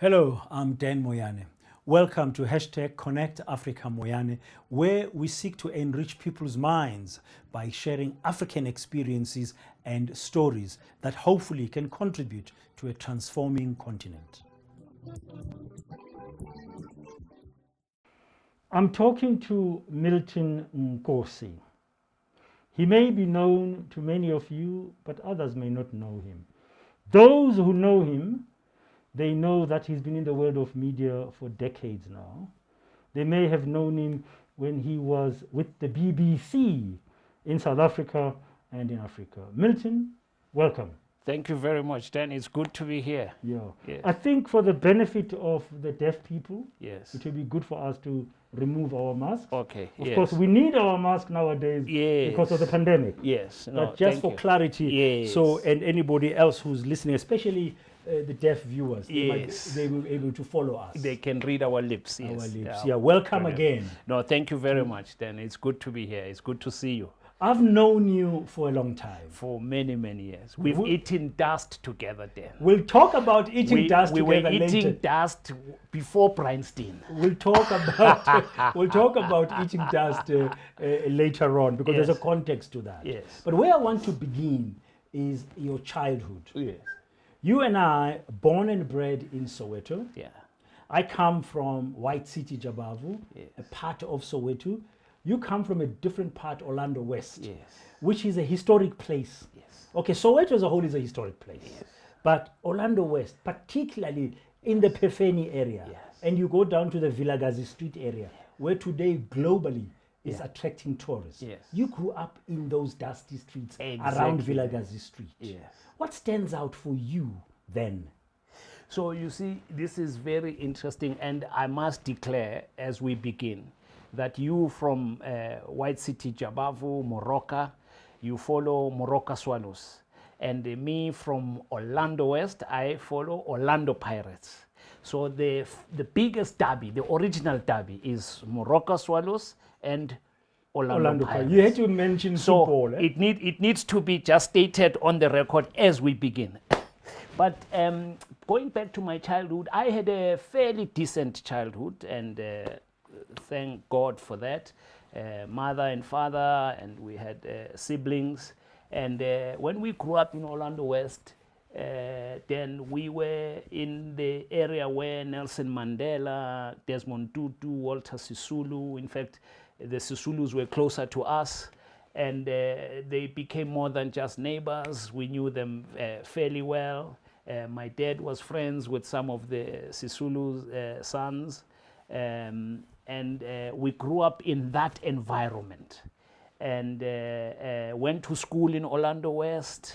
Hello, I'm Dan Moyane. Welcome to hashtag Connect Africa Moyane, where we seek to enrich people's minds by sharing African experiences and stories that hopefully can contribute to a transforming continent. I'm talking to Milton Nkosi. He may be known to many of you, but others may not know him. Those who know him, they know that he's been in the world of media for decades now. They may have known him when he was with the BBC in South Africa and in Africa. Milton, welcome. Thank you very much, Dan. It's good to be here. Yeah. Yes. I think for the benefit of the deaf people, Yes. it will be good for us to remove our masks. Okay. Of course, we need our mask nowadays because of the pandemic. Yes. But just for clarity, Yes. so and anybody else who's listening, especially the deaf viewers, Yes. they will be able to follow us. They can read our lips. Our Yes. lips. Yeah. Welcome again. No, thank you very much, Dan. It's good to be here. It's good to see you. I've known you for a long time. For many, many years. We've eaten dust together, Dan. We'll talk about eating dust we together were eating later. dust before Breinstein. We'll talk about eating dust later on because there's a context to that. Yes. But where I want to begin is your childhood. Yes. You and I, born and bred in Soweto. Yeah. I come from White City, Jabavu, Yes. a part of Soweto. You come from a different part, Orlando West, Yes. which is a historic place. Yes. Okay, Soweto as a whole is a historic place. Yes. But Orlando West, particularly in the Pefeni area, Yes. and you go down to the Vilagazi Street area, where today globally is attracting tourists. Yes. You grew up in those dusty streets around Exactly. Vilagazi Street. Yes. What stands out for you then? So you see, this is very interesting, and I must declare as we begin that you from White City, Jabavu, Moroka, you follow Moroka Swallows. And me from Orlando West, I follow Orlando Pirates. So the biggest derby, the original derby is Moroka Swallows and Orlando Pirates. You had to mention So football. it needs to be just stated on the record as we begin. But going back to my childhood, I had a fairly decent childhood, and thank God for that. Mother and father, and we had siblings. And when we grew up in Orlando West, then we were in the area where Nelson Mandela, Desmond Tutu, Walter Sisulu, in fact, the Sisulus were closer to us, and they became more than just neighbors. We knew them fairly well. My dad was friends with some of the Sisulu's sons, and we grew up in that environment, and went to school in Orlando West,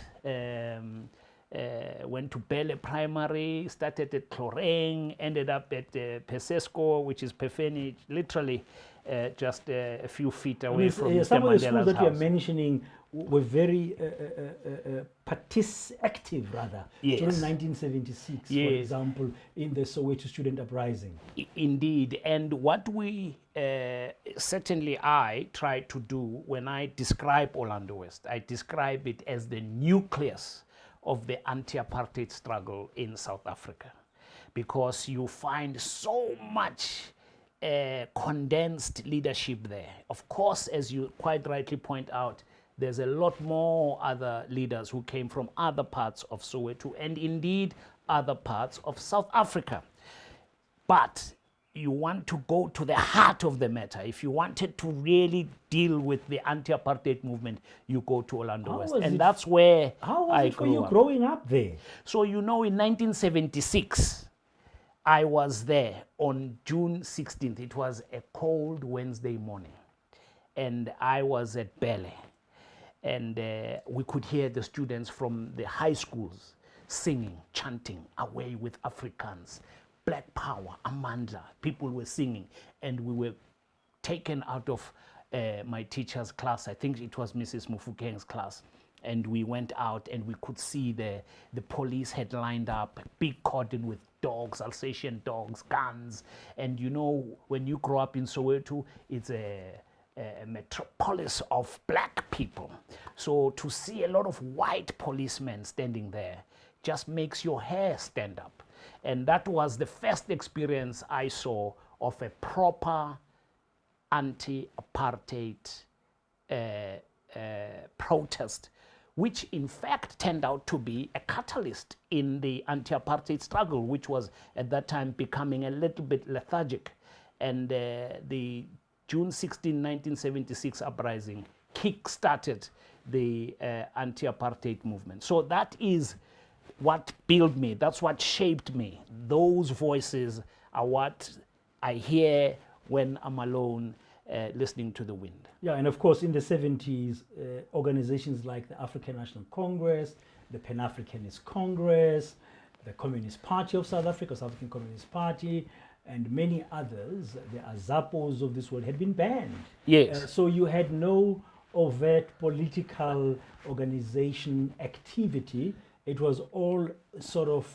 went to Bele Primary, started at Cloreng, ended up at Pesesco, which is Pefeni, literally just a few feet away from Mr. Some of the schools Mandela's that you're house. mentioning were very active rather Yes. during 1976, for Yes. example, in the Soweto Student Uprising. Indeed, and what we certainly I try to do when I describe Orlando West, I describe it as the nucleus of the anti-apartheid struggle in South Africa, because you find so much condensed leadership there. Of course, as you quite rightly point out, there's a lot more other leaders who came from other parts of Soweto and indeed other parts of South Africa. But you want to go to the heart of the matter. If you wanted to really deal with the anti-apartheid movement, you go to Orlando West. And that's where How was I it for grew you up. growing up there? So you know, in 1976, I was there on June 16th. It was a cold Wednesday morning, and I was at Bele. And we could hear the students from the high schools singing, chanting, "Away with Africans, Black Power, Amandla." People were singing, and we were taken out of my teacher's class. I think it was Mrs. Mufukeng's class. And we went out, and we could see the police had lined up, a big cordon with dogs, Alsatian dogs, guns. And you know, when you grow up in Soweto, it's a metropolis of black people. So to see a lot of white policemen standing there just makes your hair stand up. And that was the first experience I saw of a proper anti-apartheid protest, which in fact turned out to be a catalyst in the anti-apartheid struggle, which was at that time becoming a little bit lethargic. And the June 16, 1976 uprising kick-started the anti-apartheid movement. So that is what built me, that's what shaped me. Those voices are what I hear when I'm alone listening to the wind. Yeah, and of course in the 70s, organizations like the African National Congress, the Pan-Africanist Congress, the Communist Party of South Africa, South African Communist Party, and many others, the Azapos of this world, had been banned. Yes. So you had no overt political organization activity. It was all sort of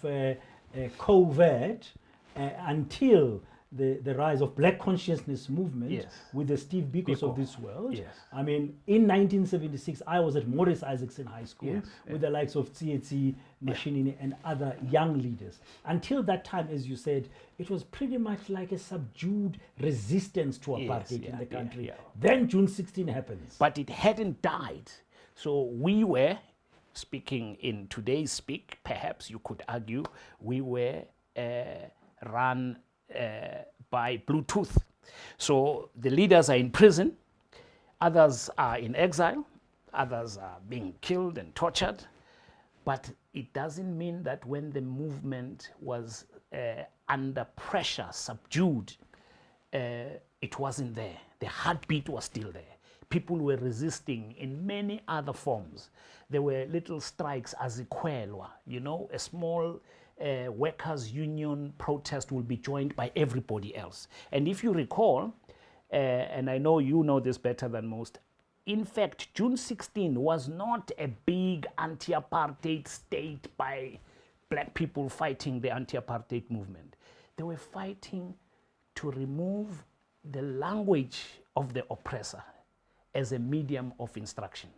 covert until the rise of black consciousness movement. Yes. With the Steve Bikos Biko. of this world. Yes. I mean, in 1976, I was at Morris Isaacson High School Yes. with the likes of Tsietsi, Mashinini, and other young leaders. Until that time, as you said, it was pretty much like a subdued resistance to apartheid in the country. Then June 16 happens. But it hadn't died. So we were, speaking in today's speak, perhaps you could argue, we were run by Bluetooth. So the leaders are in prison, others are in exile, others are being killed and tortured. But it doesn't mean that when the movement was under pressure, subdued, it wasn't there. The heartbeat was still there. People were resisting in many other forms. There were little strikes as Ikwelwa, you know, a small workers' union protest will be joined by everybody else. And if you recall, and I know you know this better than most, in fact, June 16 was not a big anti-apartheid state by black people fighting the anti-apartheid movement. They were fighting to remove the language of the oppressor as a medium of instruction.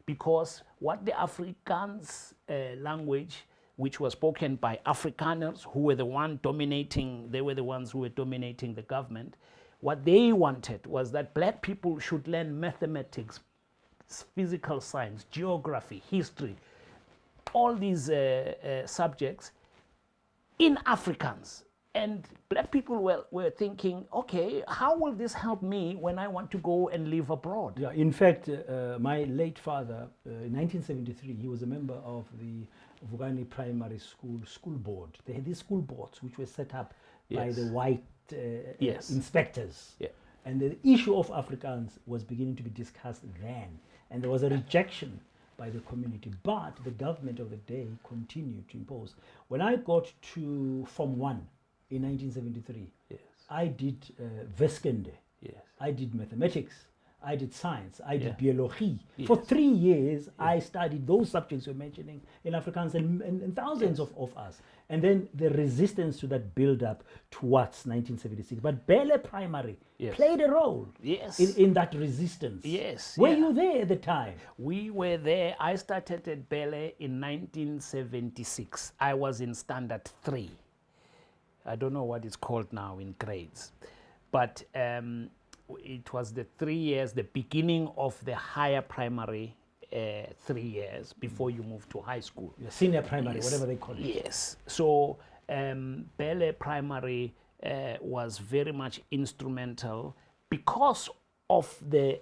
Because what the Afrikaans language, which was spoken by Afrikaners, who were the ones dominating, they were the ones who were dominating the government. What they wanted was that black people should learn mathematics, physical science, geography, history, all these subjects in Afrikaans. And black people were thinking, okay, how will this help me when I want to go and live abroad? Yeah, in fact, my late father, in 1973, he was a member of the Vugani Primary School board. They had these school boards which were set up by the white inspectors. Yeah. And the issue of Afrikaans was beginning to be discussed then. And there was a rejection by the community. But the government of the day continued to impose. When I got to Form 1 in 1973, I did Wiskunde. I did mathematics. I did science. I did biology. For 3 years, I studied those subjects you're mentioning in Afrikaans and thousands of us. And then the resistance to that build-up towards 1976. But Bele Primary played a role in that resistance. Were you there at the time? We were there. I started at Bele in 1976. I was in Standard 3. I don't know what it's called now in grades. But it was the 3 years, the beginning of the higher primary 3 years before you move to high school. Senior primary, whatever they call it. Yes. So Bele Primary was very much instrumental because of the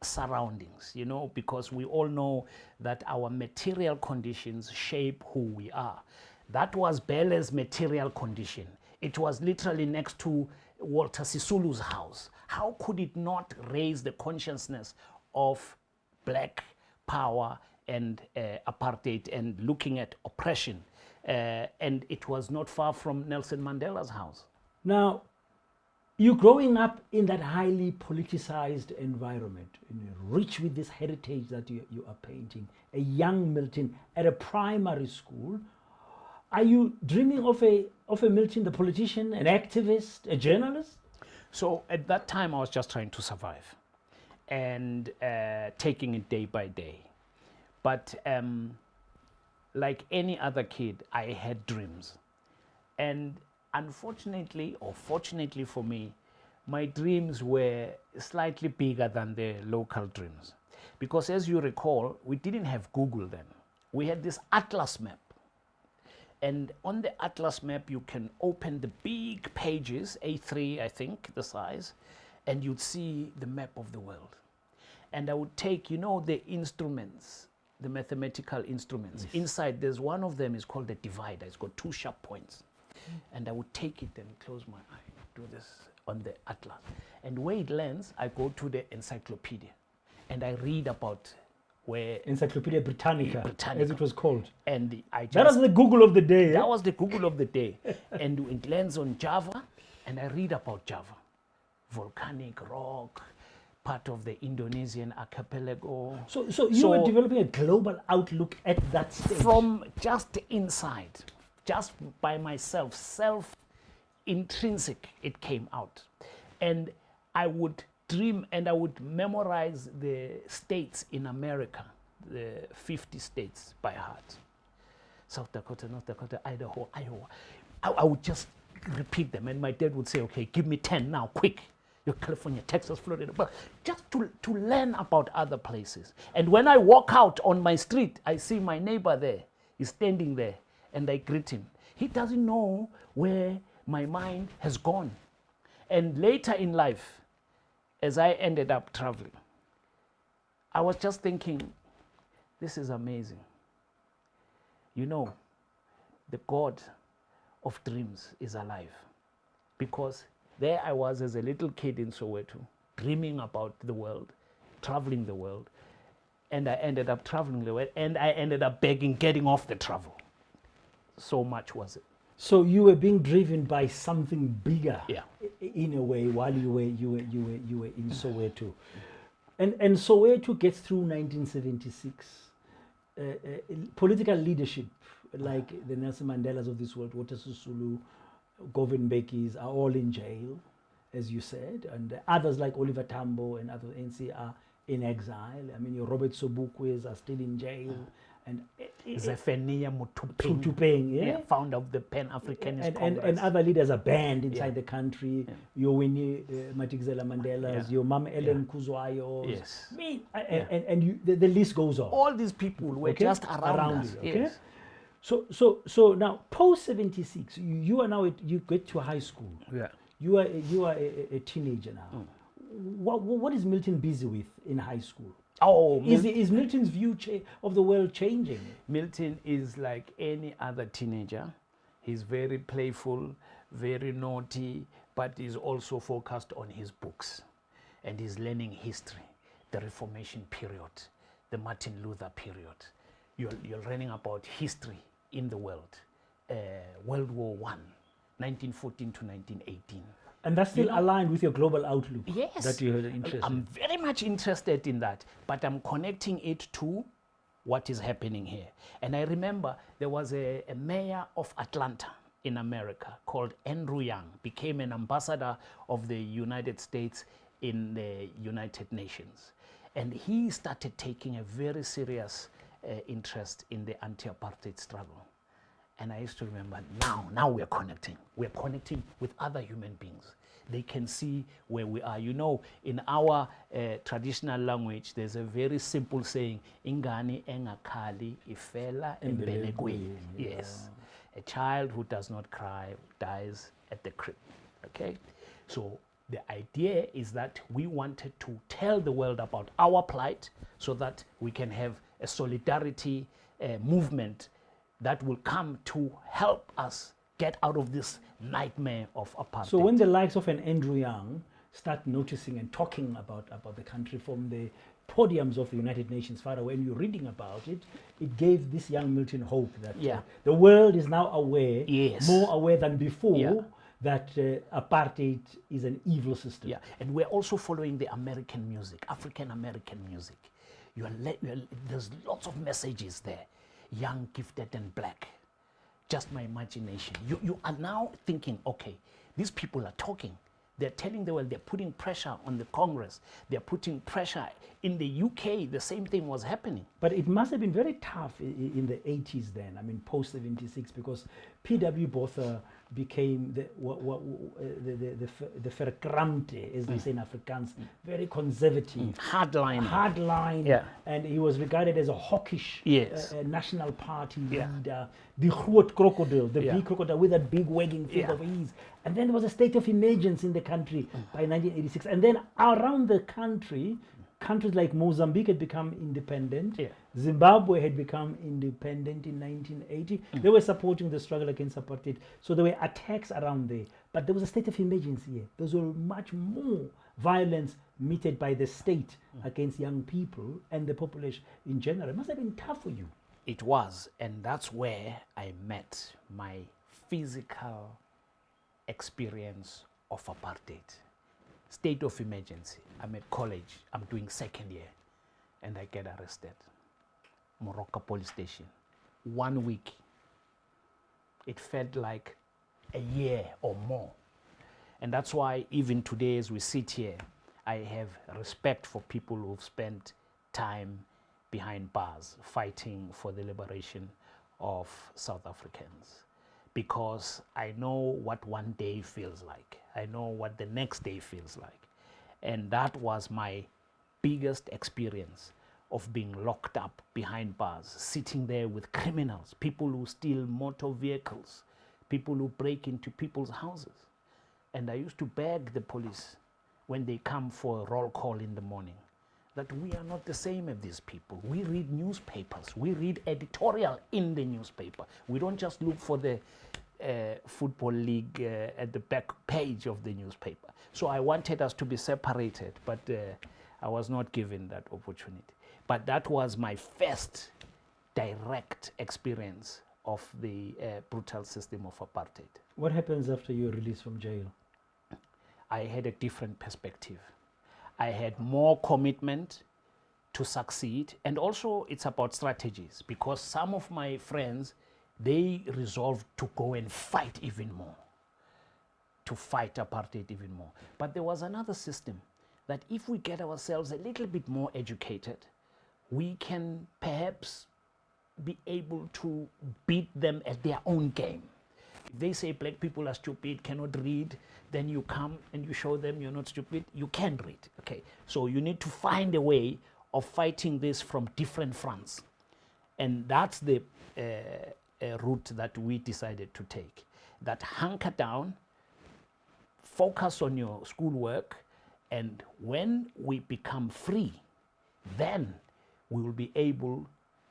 surroundings, you know, because we all know that our material conditions shape who we are. That was Bele's material condition. It was literally next to Walter Sisulu's house. How could it not raise the consciousness of black power and apartheid and looking at oppression? And it was not far from Nelson Mandela's house. Now, you growing up in that highly politicized environment, rich with this heritage that you are painting, a young Milton at a primary school, are you dreaming of a Milton, the politician, an activist, a journalist? So at that time, I was just trying to survive and taking it day by day. But like any other kid, I had dreams. And unfortunately, or fortunately for me, my dreams were slightly bigger than the local dreams. Because as you recall, we didn't have Google then. We had this atlas map. And on the atlas map, you can open the big pages, A3, I think, the size, and you'd see the map of the world. And I would take, you know, the instruments, the mathematical instruments. Yes. Inside, there's one of them is called the divider. It's got 2 sharp points. And I would take it and close my eye, do this on the atlas. And where it lands, I go to the encyclopedia. And I read about where... Encyclopedia Britannica, as it was called. And I just... That was the Google of the day. That was the Google of the day. And it lands on Java, and I read about Java. Volcanic rock, part of the Indonesian archipelago. So you were developing a global outlook at that stage? From just inside, just by myself, intrinsic, it came out. And I would dream and I would memorize the states in America, the 50 states by heart. South Dakota, North Dakota, Idaho, Iowa. I would just repeat them, and my dad would say, okay, give me 10 now, quick. You're California, Texas, Florida, but just to learn about other places. And when I walk out on my street, I see my neighbor there. He's standing there, and I greet him. He doesn't know where my mind has gone. And later in life, as I ended up traveling, I was just thinking, this is amazing. You know, the God of dreams is alive. Because there I was as a little kid in Soweto, dreaming about the world, traveling the world, and I ended up traveling the world, and I ended up begging, getting off the travel. So much was it. So you were being driven by something bigger, yeah, in a way, while you were in Soweto, and Soweto gets through 1976. Political leadership, like the Nelson Mandelas of this world, Walter Sisulu, Govan Mbekis, are all in jail, as you said, and others like Oliver Tambo and other NC are in exile. I mean, your Robert Sobukwes are still in jail. And Zephaniah Mutupeng, yeah, founder of the Pan-Africanist Congress. And other leaders are banned inside the country. Yeah. Your Winnie Madikizela Mandelas, your Mama Ellen Kuzwayo. Yes. And the list goes on. All these people were just around us. You, okay? Yes. So now, post-76, you are now, you get to high school. Yeah. You are a teenager now. What is Milton busy with in high school? Oh, is Milton's view of the world changing? Milton is like any other teenager. He's very playful, very naughty, but he's also focused on his books. And he's learning history, the Reformation period, the Martin Luther period. You're learning about history in the world, World War I, 1914 to 1918. And that's still aligned with your global outlook? Yes. That you're interested in? I'm very much interested in that, but I'm connecting it to what is happening here. And I remember there was a mayor of Atlanta in America called Andrew Young, became an ambassador of the United States in the United Nations. And he started taking a very serious interest in the anti-apartheid struggle. And I used to remember, now we're connecting. We're connecting with other human beings. They can see where we are. You know, in our traditional language, there's a very simple saying, Ingani engakali ifela embelekweni. Yes. A child who does not cry dies at the crib. Okay? So the idea is that we wanted to tell the world about our plight so that we can have a solidarity movement that will come to help us get out of this nightmare of apartheid. So when the likes of an Andrew Young start noticing and talking about the country from the podiums of the United Nations far away, and you're reading about it, it gave this young Milton hope that the world is now aware, more aware than before, that apartheid is an evil system. Yeah, and we're also following the American music, African American music. There's lots of messages there. Young, gifted, and black. Just my imagination. You are now thinking, okay, these people are talking. They're telling the world, they're putting pressure on the Congress. They're putting pressure in the UK. The same thing was happening. But it must have been very tough in the 80s then, I mean, post-76, because P.W. Botha became the verkrampte, as they say in Afrikaans, very conservative, hardline, Yeah. and he was regarded as a hawkish Yes. national party Yeah. leader, the groot crocodile, the Yeah. big crocodile with that big wagging finger Yeah. of ease. And then there was a state of emergency in the country by 1986, and then around the country, countries like Mozambique had become independent. Yeah. Zimbabwe had become independent in 1980. They were supporting the struggle against apartheid. So there were attacks around there. But there was a state of emergency here. There was much more violence meted by the state against young people and the population in general. It must have been tough for you. It was, and that's where I met my physical experience of apartheid. State of emergency. I'm at college, I'm doing second year, and I get arrested. Morocco police station. 1 week. It felt like a year or more. And that's why even today as we sit here, I have respect for people who've spent time behind bars fighting for the liberation of South Africans. Because I know what one day feels like. I know what the next day feels like. And that was my biggest experience of being locked up behind bars, sitting there with criminals, people who steal motor vehicles, people who break into people's houses. And I used to beg the police when they come for a roll call in the morning that we are not the same as these people. We read newspapers. We read editorial in the newspaper. We don't just look for the football league at the back page of the newspaper. So I wanted us to be separated, but I was not given that opportunity. But that was my first direct experience of the brutal system of apartheid. What happens after you're released from jail? I had a different perspective. I had more commitment to succeed, and also it's about strategies, because some of my friends, they resolved to go and fight even more, to fight apartheid even more. But there was another system that if we get ourselves a little bit more educated, we can perhaps be able to beat them at their own game. If they say black people are stupid, cannot read, then you come and you show them you're not stupid, you can read. Okay, so you need to find a way of fighting this from different fronts. And that's the route that we decided to take. That hunker down, focus on your schoolwork, and when we become free, then we will be able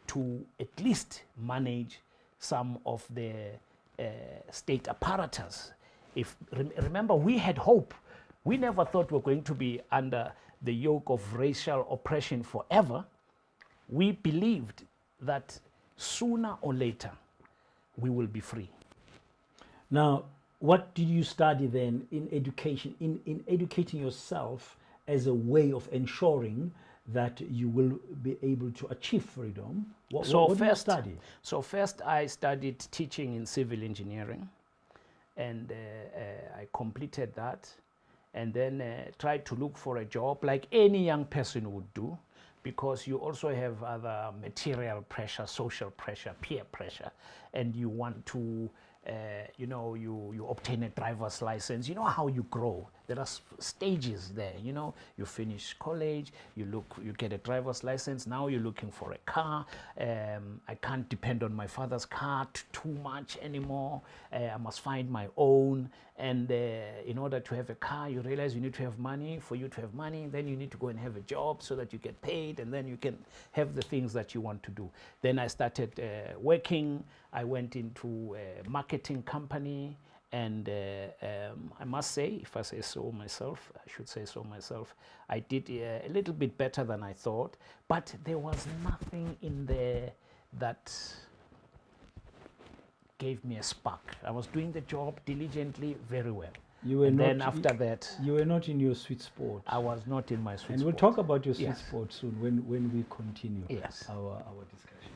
to at least manage some of the state apparatus. Remember, we had hope. We never thought we were going to be under the yoke of racial oppression forever. We believed that sooner or later we will be free. Now, what did you study then in education, in educating yourself as a way of ensuring that you will be able to achieve freedom? What did you study? So first I studied teaching in civil engineering, and I completed that, and then tried to look for a job like any young person would do, because you also have other material pressure, social pressure, peer pressure, and you want to you obtain a driver's license. You know how you grow. There are stages there. You finish college, you get a driver's license. Now you're looking for a car. I can't depend on my father's car too much anymore. I must find my own. And in order to have a car, you realize you need to have money. For you to have money, then you need to go and have a job so that you get paid, and then you can have the things that you want to do. Then I started working. I went into a marketing company, and I must say, if I say so myself, I should say so myself, I did a little bit better than I thought, but there was nothing in there that gave me a spark. I was doing the job diligently, very well. Then after that, you were not in your sweet spot. I was not in my sweet spot. And we'll talk about your sweet spot soon when we continue yes. our discussion.